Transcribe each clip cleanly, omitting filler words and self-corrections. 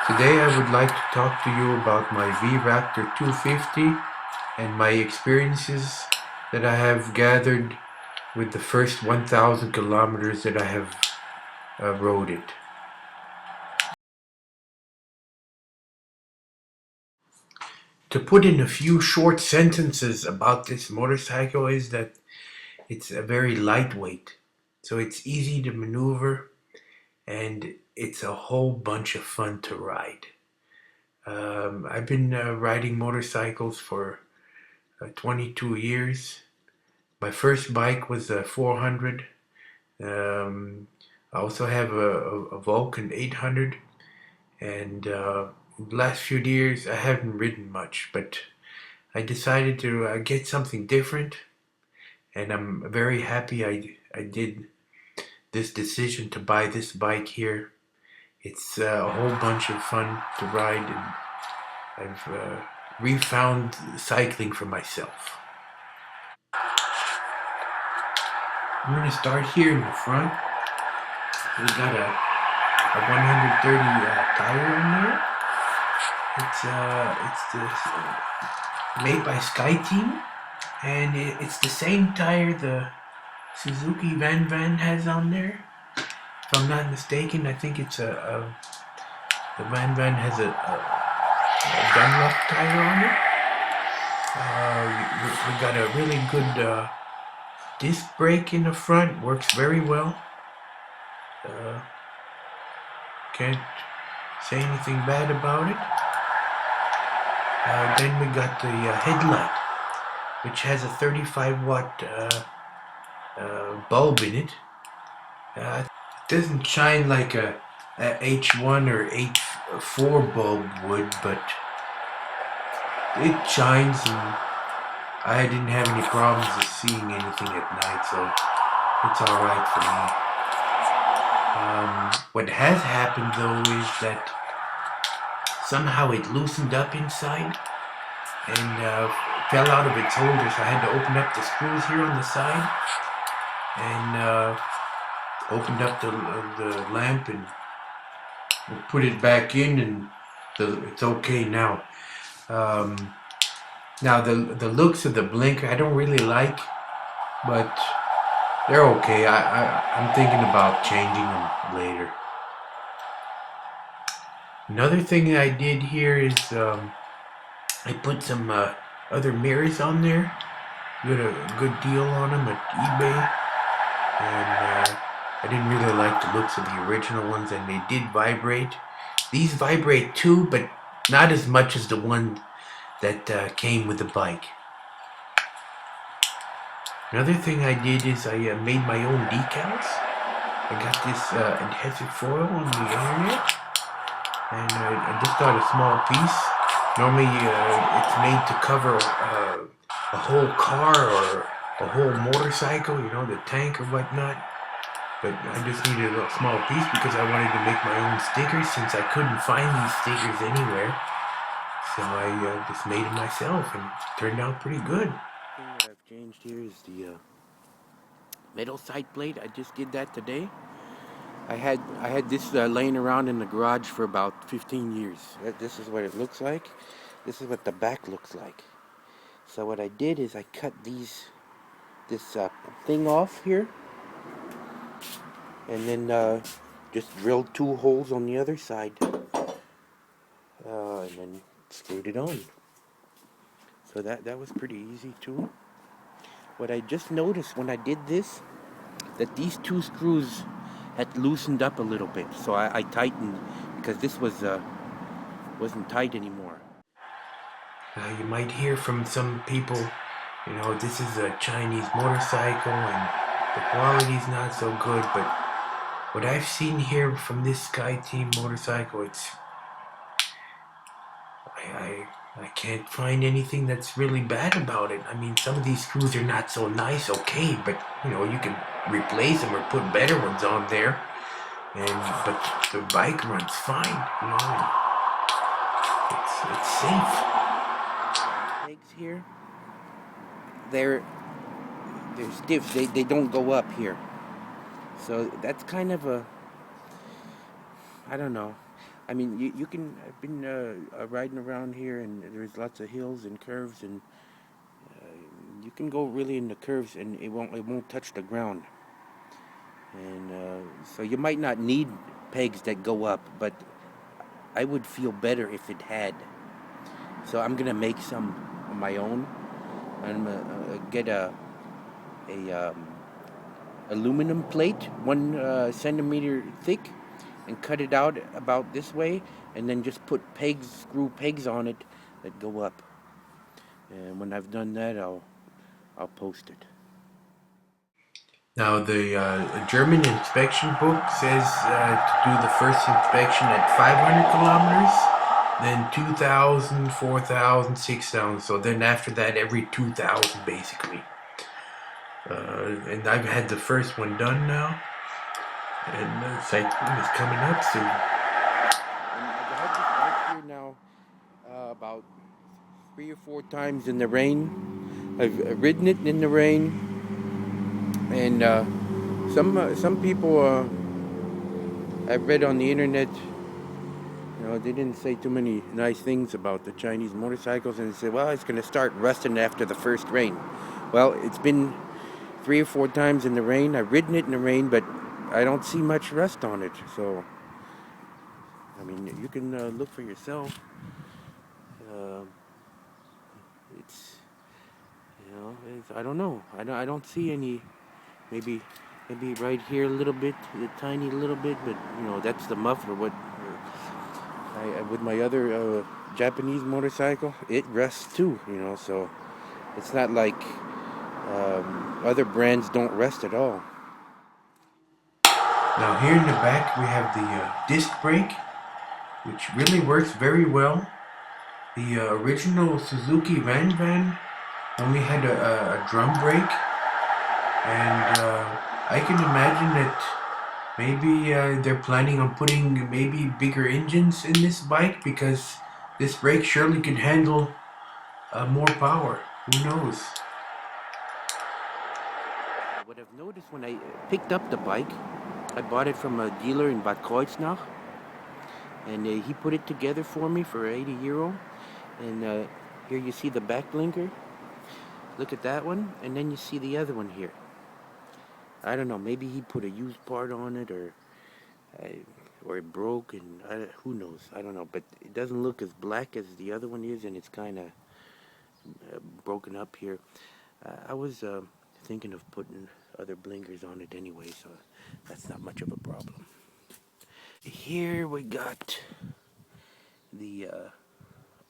Today I would like to talk to you about my V-Raptor 250 and my experiences that I have gathered with the first 1,000 kilometers that I have rode it. To put in a few short sentences about this motorcycle is that it's a very lightweight, so it's easy to maneuver and it's a whole bunch of fun to ride. I've been riding motorcycles for 22 years. My first bike was a 400. I also have a Vulcan 800, and in the last few years I haven't ridden much, but I decided to get something different, and I'm very happy I did this decision to buy this bike here. It's a whole bunch of fun to ride, and I've refound cycling for myself. I'm going to start here in the front. We got a 130 tire on there. It's made by Skyteam, and it's the same tire the Suzuki VanVan has on there. If I'm not mistaken, I think it's the VanVan has a Dunlop tire on it. We got a really good disc brake in the front, works very well. Can't say anything bad about it. Then we got the headlight, which has a 35 watt bulb in it. It doesn't shine like a H1 or H4 bulb would, but it shines, and I didn't have any problems with seeing anything at night, so it's alright for me. What has happened though is that somehow it loosened up inside and fell out of its holder, so I had to open up the screws here on the side and opened up the lamp and put it back in, and it's okay now. Now the looks of the blinker I don't really like, but they're okay. I'm thinking about changing them later. Another thing I did here is I put some other mirrors on there. Got a good deal on them at eBay, and I didn't really like the looks of the original ones, and they did vibrate. These vibrate too, but not as much as the one that came with the bike. Another thing I did is I made my own decals. I got this adhesive foil on the internet, and I just got a small piece. Normally it's made to cover a whole car or a whole motorcycle, you know, the tank or whatnot. But I just needed a small piece because I wanted to make my own stickers since I couldn't find these stickers anywhere. So I just made them myself, and it turned out pretty good. The thing that I've changed here is the metal side plate. I just did that today. I had this laying around in the garage for about 15 years. This is what it looks like. This is what the back looks like. So what I did is I cut this thing off here, and then just drilled 2 holes on the other side, and then screwed it on. So that was pretty easy too. What I just noticed when I did this, that these 2 screws had loosened up a little bit, so I tightened, because this wasn't tight anymore. You might hear from some people, you know, this is a Chinese motorcycle and the quality's not so good, but what I've seen here from this Skyteam motorcycle, I can't find anything that's really bad about it. I mean, some of these screws are not so nice, okay, but you know, you can replace them or put better ones on there. But the bike runs fine, you know. It's safe. Legs here, they're stiff. They don't go up here. So that's kind of a, I don't know. I mean, you can. I've been riding around here, and there's lots of hills and curves, and you can go really in the curves, and it won't touch the ground. And so you might not need pegs that go up, but I would feel better if it had. So I'm gonna make some on my own. I'm gonna get a aluminum plate, 1 centimeter thick, and cut it out about this way, and then just put screw pegs on it that go up. And when I've done that, I'll post it. Now, the German inspection book says to do the first inspection at 500 kilometers, then 2,000, 4,000, 6,000. So then after that, every 2,000 basically. And I've had the first one done now, and the second one is coming up soon. And I've had this bike here now about 3 or 4 times in the rain. I've ridden it in the rain, and some people I've read on the internet, they didn't say too many nice things about the Chinese motorcycles, and they said, well, it's going to start rusting after the first rain. Well, it's been 3 or 4 times in the rain. I've ridden it in the rain, but I don't see much rust on it. So, I mean, you can look for yourself. It's, I don't know. I don't see any. Maybe right here a little bit, a tiny little bit, but that's the muffler. With my other Japanese motorcycle, it rusts too. So it's not like other brands don't rust at all. Now here in the back we have the disc brake, which really works very well. The original Suzuki VanVan only had a drum brake, and I can imagine that maybe they're planning on putting maybe bigger engines in this bike, because this brake surely could handle more power. Who knows? What I've noticed when I picked up the bike, I bought it from a dealer in Bad Kreuznach, and he put it together for me for €80. And here you see the back blinker. Look at that one, and then you see the other one here. I don't know, maybe he put a used part on it, or it broke, and who knows? I don't know, but it doesn't look as black as the other one is, and it's kind of broken up here. I was thinking of putting other blinkers on it anyway, so that's not much of a problem. Here we got the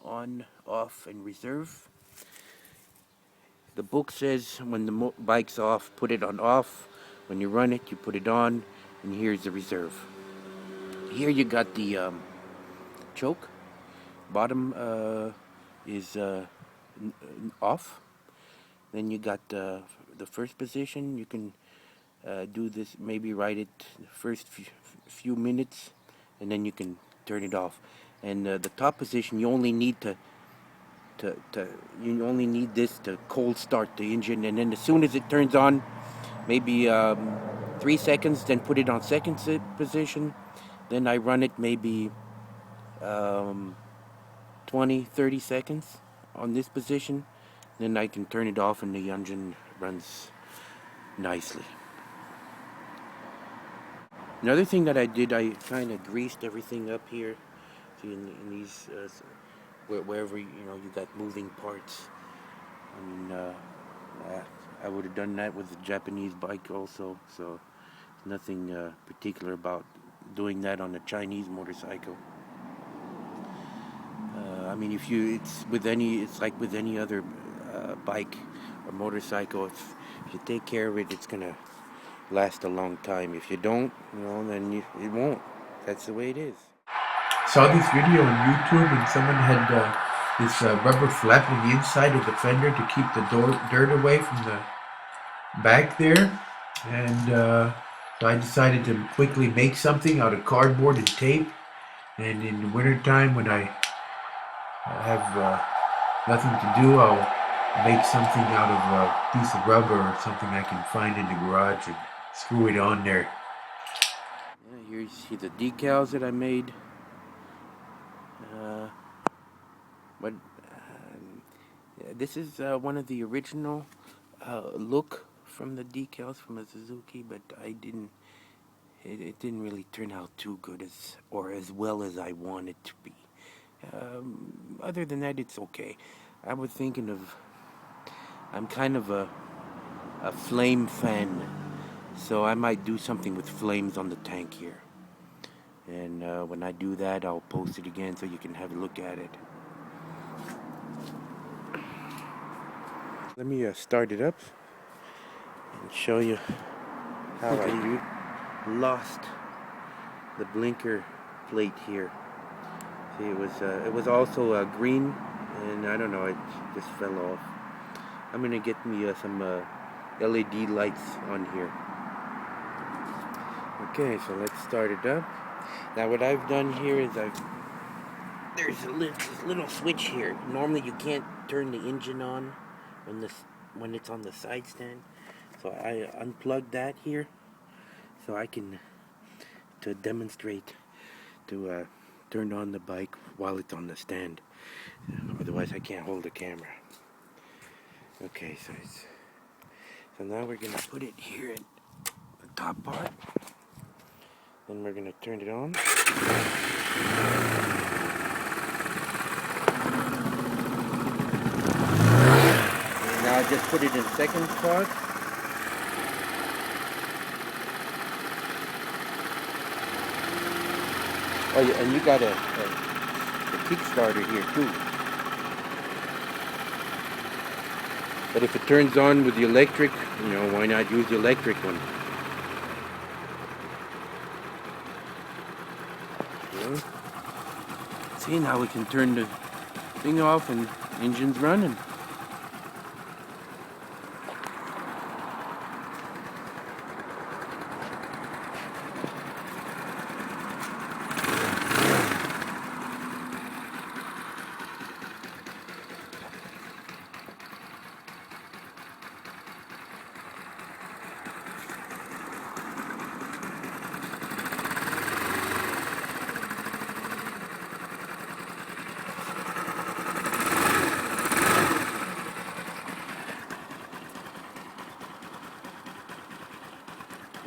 on, off, and reserve. The book says when the bike's off, put it on off. When you run it, you put it on, and here's the reserve. Here you got the choke. Bottom is off. Then you got the first position. You can do this, maybe ride it the first few minutes, and then you can turn it off. And the top position, you only need you only need this to cold start the engine, and then as soon as it turns on, maybe 3 seconds, then put it on second position. Then I run it maybe 20-30 seconds on this position. Then I can turn it off, and the engine runs nicely. Another thing that I did, I kind of greased everything up here. See, in these wherever you got moving parts. I mean, I would have done that with the Japanese bike also. So nothing particular about doing that on a Chinese motorcycle. I mean, it's like with any other bike or motorcycle. If you take care of it, it's gonna last a long time. If you don't, then it won't. That's the way it is. Saw this video on YouTube, and someone had this rubber flap on the inside of the fender to keep the dirt away from the back there, and so I decided to quickly make something out of cardboard and tape. And in the wintertime, when I have nothing to do, I'll make something out of a piece of rubber or something I can find in the garage and screw it on there. Here you see the decals that I made. But this is one of the original look from the decals from a Suzuki, but it didn't really turn out too good as well as I want it to be. Other than that, it's okay. I was thinking of, I'm kind of a flame fan, so I might do something with flames on the tank here. And when I do that, I'll post it again so you can have a look at it. Let me start it up and show you how I lost the blinker plate here. See, it was also green, and I don't know, it just fell off. I'm gonna get me some LED lights on here. Okay, so let's start it up. Now what I've done here is there's this little switch here. Normally you can't turn the engine on when it's on the side stand. So I unplugged that here so I can to demonstrate to turn on the bike while it's on the stand. Otherwise I can't hold the camera. Okay, so now we're gonna put it here at the top part. Then we're gonna turn it on. And now I just put it in second spot. Oh yeah, and you got a Kickstarter here too. But if it turns on with the electric, why not use the electric one? Okay. See, now we can turn the thing off and engine's running.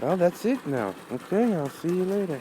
Well, that's it now. Okay, I'll see you later.